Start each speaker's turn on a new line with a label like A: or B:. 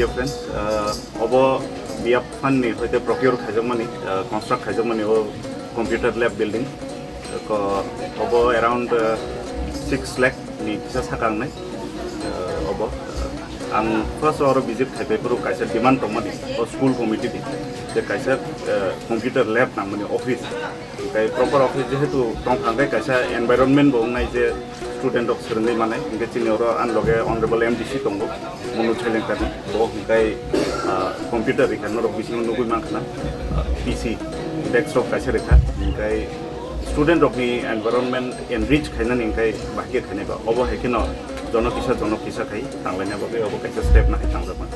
A: dear friends. Obo biap fund ni hoite procure khajamani construct khajamani o computer lab building ko obo around 6 lakh ni kisa sakang nai obo ang first or visit khai paper kaisa demand tomani o school committee di je kaisa computer lab namani office kai proper office jehetu tong khangai kaisa environment bo nai je student of serni mane inge chini oro anloge honorable MDC tongo monu cheleng kan bo kai computer ikan oro bising nugui mangkhana PC desktop kaisa rekha kai student of ni environment enrich khaina ninkai bahke khaine ba obo hekino jonokisa kai tanglanya babe obo kaisa step na tanglama